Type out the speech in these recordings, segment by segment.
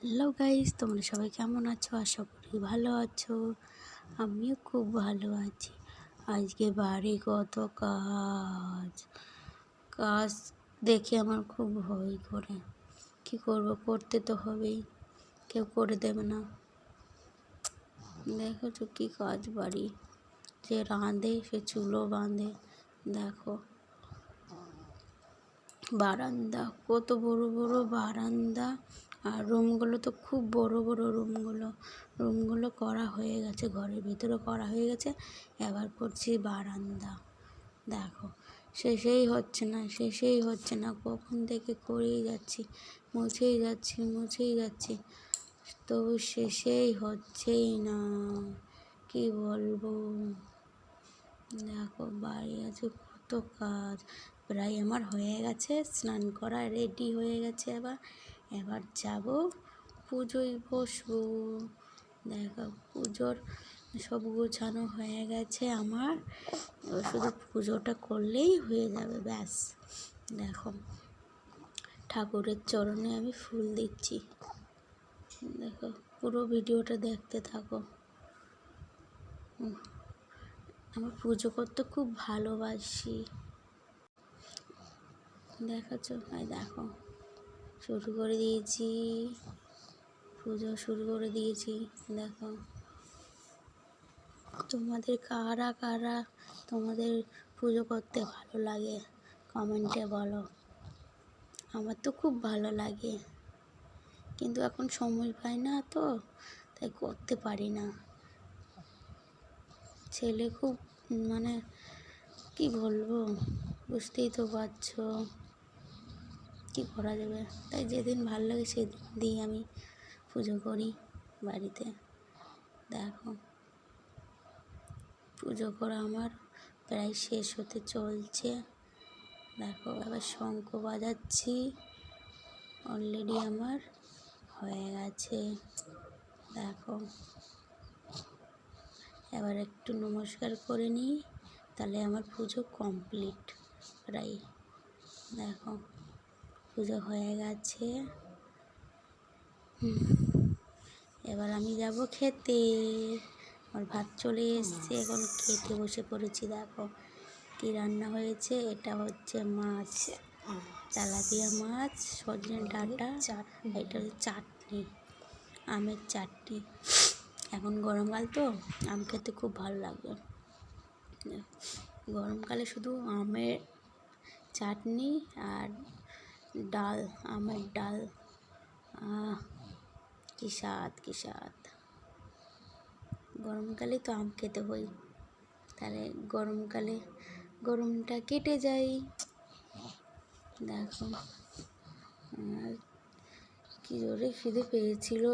Hello guys, তোমরা সবাই কেমন আছো? আশা করি ভালো আছো। আমিও খুব ভালো আছি। আজকে বাড়ি কত কাজ কাজ দেখে আমার খুব ভয় করে। কি করব, করতে তো হবেই, কেউ করে দেবে না। দেখো তো কী কাজ বাড়ি, যে রাঁধে সে চুলো বাঁধে। দেখো বারান্দা, কত বড় বড় বারান্দা, আর রুমগুলো তো খুব বড় বড় রুমগুলো করা হয়ে গেছে, ঘরের ভিতরে করা হয়ে গেছে। এবার করছি বারান্দা। দেখো শেষেই হচ্ছে না, কখন থেকে করেই যাচ্ছি, মুছেই যাচ্ছি, তবু শেষেই হচ্ছেই না। কি বলবো, দেখো বাড়ি আছে কত কাজ। প্রায় আমার হয়ে গেছে, স্নান করা রেডি হয়ে গেছে। এবার যাব পুজোয় বসবো। দেখো পুজোর সব গোছানো হয়ে গেছে আমার, এবার শুধু পুজোটা করলেই হয়ে যাবে, ব্যাস। দেখো ঠাকুরের চরণে আমি ফুল দিচ্ছি। দেখো পুরো ভিডিওটা দেখতে থাকো। আমি পুজো করতে খুব ভালোবাসি। দেখাচ্ছ, দেখো শুরু করে দিয়েছি, পুজো শুরু করে দিয়েছি। দেখো তোমাদের কারা তোমাদের পুজো করতে ভালো লাগে কমেন্টে বলো। আমার তো খুব ভালো লাগে, কিন্তু এখন সময় পাই না তো, তাই করতে পারি না। ছেলে খুব মানে কি বলবো, বুঝতেই তো পারছো, কি করা যাবে। তাই যেদিন ভালো লাগে সেদিন দিয়ে আমি পুজো করি বাড়িতে। দেখো পুজো করা আমার প্রায় শেষ হতে চলছে। দেখো এবার শঙ্খ বাজাচ্ছি, অলরেডি আমার হয়ে গেছে। দেখো এবার একটু নমস্কার করে নিই, তাহলে আমার পুজো কমপ্লিট প্রায়। দেখো পুজো হয়ে গেছে, এবার আমি যাব খেতে। আমার ভাত চলে এসছে, এখন খেতে বসে পড়েছি। দেখো কী রান্না হয়েছে, এটা হচ্ছে মাছ, তেলাপিয়া মাছ, সজনে ডাঁটা, এটা হচ্ছে চাটনি, আমের চাটনি। এখন গরমকাল তো আম খেতে খুব ভালো লাগবে। গরমকালে শুধু আমের চাটনি আর ডাল, আমের ডাল, কি স্বাদ। গরমকালে তো আম খেতে হয়, তাহলে গরমকালে গরমটা কেটে যায়। দেখো আর কি জোরে খিদে পেয়েছিল,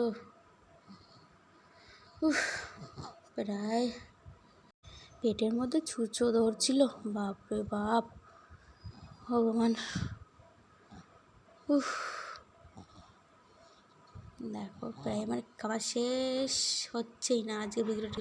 প্রায় পেটের মধ্যে ছুঁচো ধরছিল, বাপরে বাপ, ভগবান। দেখো প্রায় আমার খাবার শেষ হচ্ছেই না। আজকে ভিডিওটি